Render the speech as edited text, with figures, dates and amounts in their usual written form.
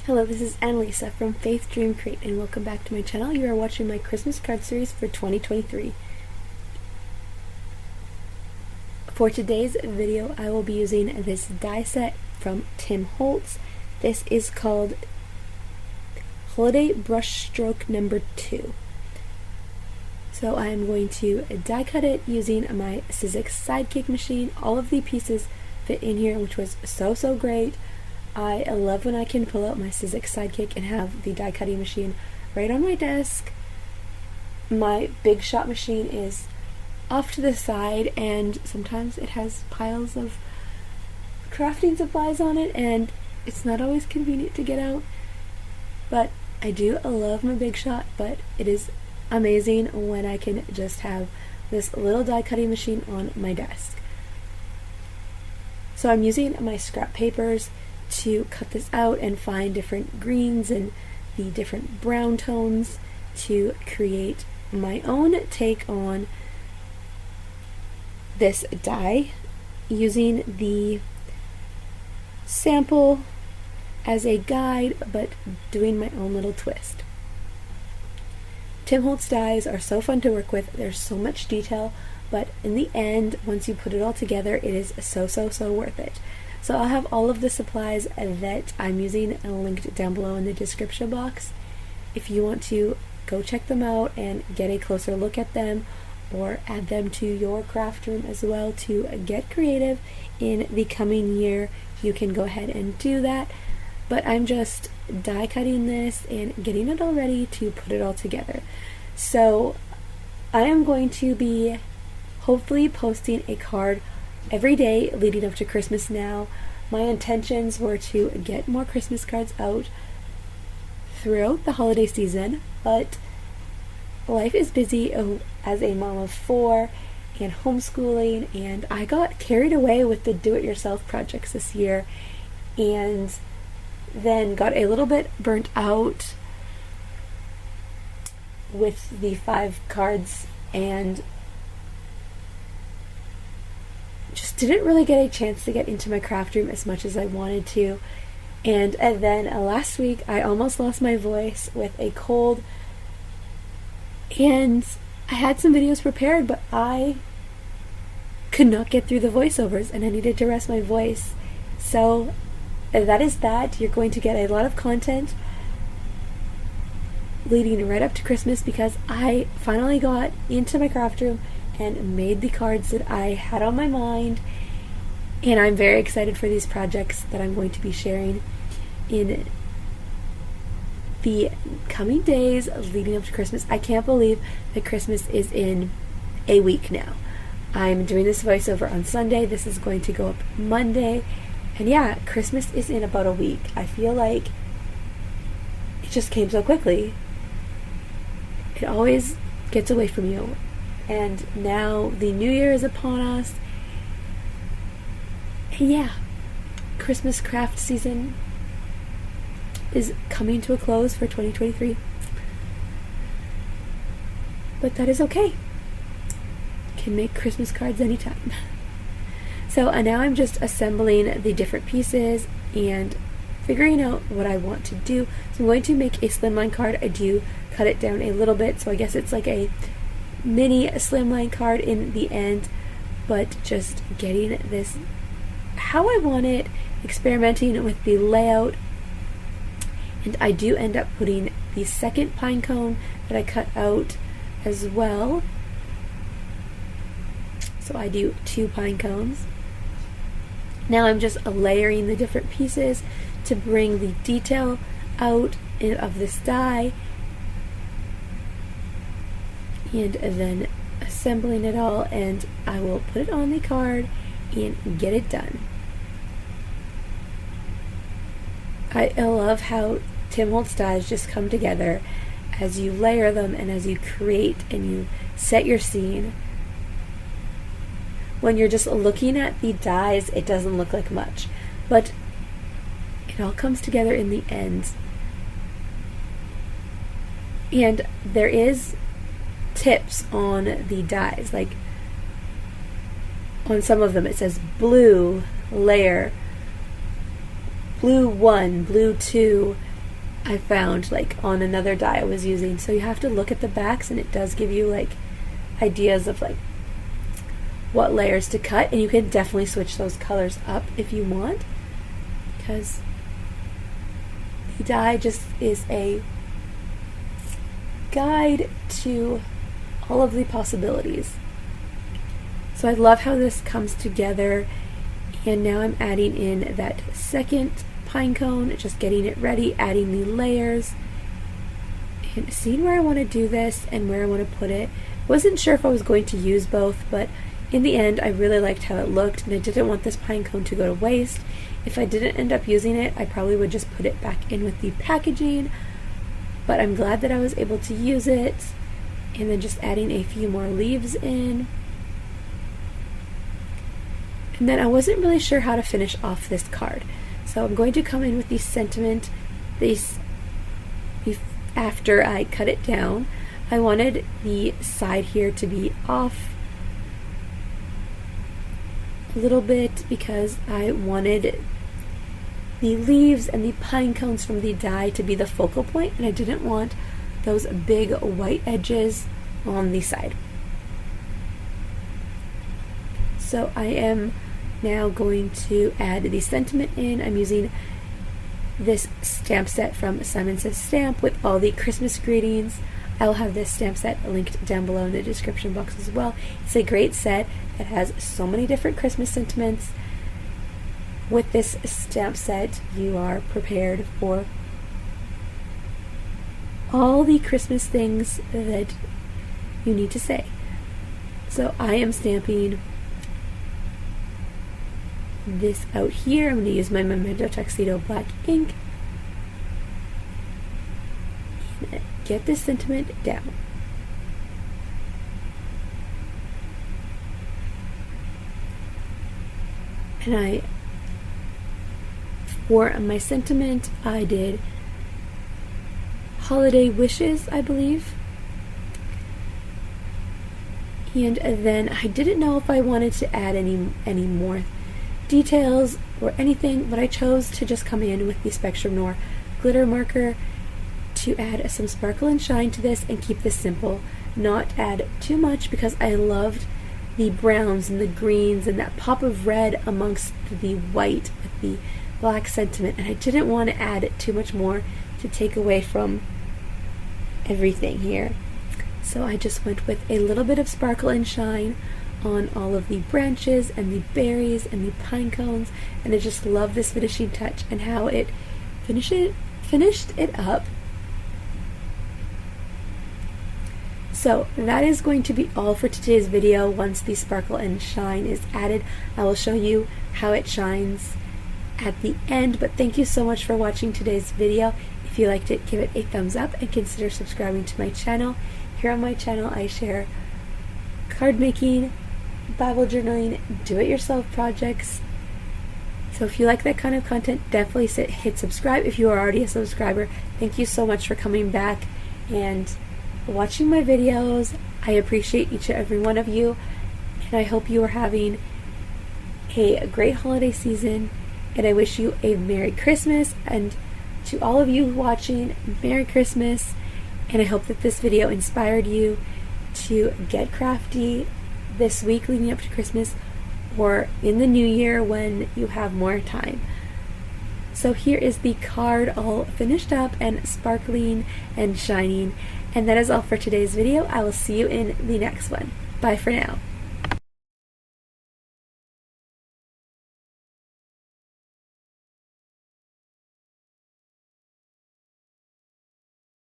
Hello, this is Annalisa from Faith Dream Create, and welcome back to my channel. You are watching my Christmas card series for 2023. For today's video, I will be using this die set from Holtz. This is called Holiday Brushstroke number 2. So I am going to die cut it using my Sizzix Sidekick machine. All of the pieces fit in here, which was so great. I love when I can pull out my Sizzix Sidekick and have the die cutting machine right on my desk. My Big Shot machine is off to the side, and sometimes it has piles of crafting supplies on it, and it's not always convenient to get out. But I do love my Big Shot, but it is amazing when I can just have this little die cutting machine on my desk. So I'm using my scrap papers to cut this out and find different greens and the different brown tones to create my own take on this die, using the sample as a guide but doing my own little twist. Holtz dies are so fun to work with. There's so much detail, but in the end, once you put it all together, it is so worth it. So I'll have all of the supplies that I'm using linked down below in the description box if you want to go check them out and get a closer look at them, or add them to your craft room as well to get creative in the coming year. You can go ahead and do that, but I'm just die cutting this and getting it all ready to put it all together. So I am going to be hopefully posting a card every day leading up to Christmas now. My intentions were to get more Christmas cards out throughout the holiday season, but life is busy as a mom of 4 and homeschooling, and I got carried away with the do-it-yourself projects this year, and then got a little bit burnt out with the 5 cards, and just didn't really get a chance to get into my craft room as much as I wanted to. And then last week I almost lost my voice with a cold, and I had some videos prepared, but I could not get through the voiceovers and I needed to rest my voice. So that is that. You're going to get a lot of content leading right up to Christmas, because I finally got into my craft room and made the cards that I had on my mind, and I'm very excited for these projects that I'm going to be sharing in the coming days leading up to Christmas. I can't believe that Christmas is in a week now. I'm doing this voiceover on Sunday. This is going to go up Monday, and yeah, Christmas is in about a week. I feel like it just came so quickly. It always gets away from you. And now the new year is upon us. And yeah, Christmas craft season is coming to a close for 2023. But that is okay. Can make Christmas cards anytime. So now I'm just assembling the different pieces and figuring out what I want to do. So I'm going to make a slimline card. I do cut it down a little bit, so I guess it's like a mini slimline card in the end, but just getting this how I want it, experimenting with the layout. And I do end up putting the second pine cone that I cut out as well. So I do 2 pine cones. Now I'm just layering the different pieces to bring the detail out of this die, and then assembling it all, and I will put it on the card and get it done. I love how Holtz dies just come together as you layer them and as you create and you set your scene. When you're just looking at the dies, it doesn't look like much, but it all comes together in the end. And there is tips on the dies, like on some of them it says blue layer, blue 1, blue 2, I found like on another die I was using. So you have to look at the backs, and it does give you like ideas of like what layers to cut, and you can definitely switch those colors up if you want, because the die just is a guide to all of the possibilities. So I love how this comes together, and now I'm adding in that second pine cone, just getting it ready, adding the layers, and seeing where I want to do this and where I want to put it. Wasn't sure if I was going to use both, but in the end I really liked how it looked, and I didn't want this pine cone to go to waste. If I didn't end up using it, I probably would just put it back in with the packaging, but I'm glad that I was able to use it. And then just adding a few more leaves in. And then I wasn't really sure how to finish off this card. So I'm going to come in with the sentiment. After I cut it down, I wanted the side here to be off a little bit because I wanted the leaves and the pine cones from the die to be the focal point, and I didn't want those big white edges on the side. So I am now going to add the sentiment in. I'm using this stamp set from Simon Says Stamp with all the Christmas greetings. I will have this stamp set linked down below in the description box as well. It's a great set that has so many different Christmas sentiments. With this stamp set, you are prepared for all the Christmas things that you need to say. So I am stamping this out here. I'm going to use my Memento Tuxedo black ink and get this sentiment down. And for my sentiment, I did holiday wishes, I believe. And then I didn't know if I wanted to add any more details or anything, but I chose to just come in with the Spectrum Noir glitter marker to add some sparkle and shine to this and keep this simple, not add too much, because I loved the browns and the greens and that pop of red amongst the white with the black sentiment, and I didn't want to add too much more to take away from everything here. So I just went with a little bit of sparkle and shine on all of the branches and the berries and the pine cones, and I just love this finishing touch and how it finished it up. So that is going to be all for today's video. Once the sparkle and shine is added, I will show you how it shines at the end. But thank you so much for watching today's video. If you liked it, give it a thumbs up and consider subscribing to my channel. Here on my channel I share card making, Bible journaling, do-it-yourself projects. So if you like that kind of content, definitely hit subscribe. If you are already a subscriber, thank you so much for coming back and watching my videos. I appreciate each and every one of you, and I hope you are having a great holiday season, and I wish you a Merry Christmas. And to all of you watching, Merry Christmas, and I hope that this video inspired you to get crafty this week leading up to Christmas or in the new year when you have more time. So here is the card all finished up and sparkling and shining. And that is all for today's video. I will see you in the next one. Bye for now.